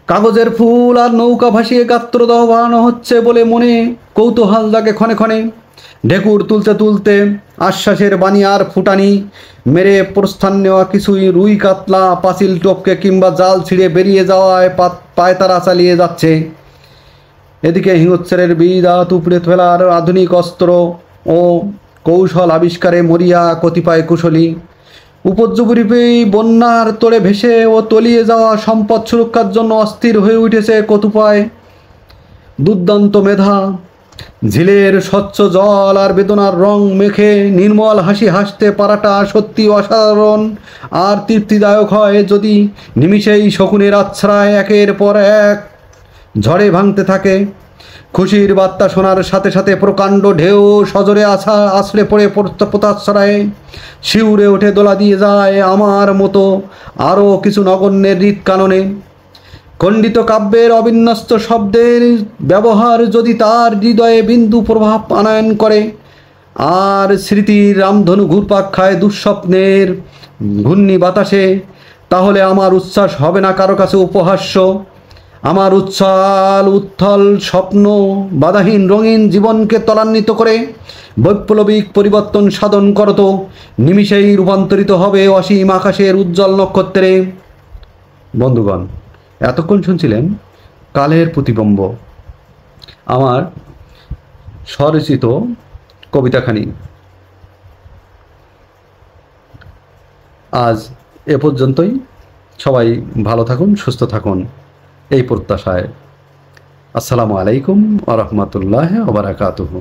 কাগজের ফুল আর নৌকা ভাসিয়ে গাত্রদাহ বানানো হচ্ছে বলে মনে কৌতূহল জাগে ক্ষণে ক্ষণে। ঢেকুর তুলতে তুলতে আশ্বাসের বাণী আর ফুটানি মেরে প্রস্থান নেওয়া কিছুই রুই কাতলা পাঁচিল টপকে কিংবা জাল ছিঁড়ে বেরিয়ে যাওয়ায় পায়তারা চালিয়ে যাচ্ছে। এদিকে হিংস্রের বিদাত উপড়ে ফেলার আধুনিক অস্ত্র ও কৌশল আবিষ্কারে মরিয়া কতিপয় কুশলী। উপদ্রবরূপেই বন্যার তোড়ে ভেসে ও তলিয়ে যাওয়া সম্পদ সুরক্ষার জন্য অস্থির হয়ে উঠেছে কতিপয় দুর্দান্ত মেধা। ঝিলের স্বচ্ছ জল আর বেদনার রং মেখে নির্মল হাসি হাসতে পারাটা সত্যি অসাধারণ আর তৃপ্তিদায়ক হয় যদি নিমিষেই শকুনের আশ্রয় একের পর এক ঝড়ে ভাঙতে থাকে। খুশির বার্তা শোনার সাথে সাথে প্রকাণ্ড ঢেউ সজোরে আছড়ে পড়ে পোতাশ্রয়ে শিউরে ওঠে দোলা দিয়ে যায় আমার মতো আরও কিছু নগণ্যের হৃৎকাননে। খণ্ডিত কাব্যের অবিন্যস্ত শব্দের ব্যবহার যদি তার হৃদয়ে বিন্দু প্রভাব আনয়ন করে আর স্মৃতির রামধনু ঘুরপাক খায় দুঃস্বপ্নের ঘূর্ণি বাতাসে, তাহলে আমার উচ্ছ্বাস হবে না কারো কাছে উপহাস্য। আমার উচ্ছ্বাল উত্থল স্বপ্ন বাধাহীন রঙিন জীবনকে ত্বরান্বিত করে বৈপ্লবিক পরিবর্তন সাধন করত নিমিষেই রূপান্তরিত হবে অসীম আকাশের উজ্জ্বল নক্ষত্রে। বন্ধুগণ, এতক্ষণ শুনছিলেন কালের প্রতিবিম্ব, আমার স্বরচিত কবিতাখানি। আজ এ পর্যন্তই। সবাই ভালো থাকুন, সুস্থ থাকুন এই প্রত্যাশায়। আসসালামু আলাইকুম ওয়া রাহমাতুল্লাহি ওয়া বারাকাতুহু।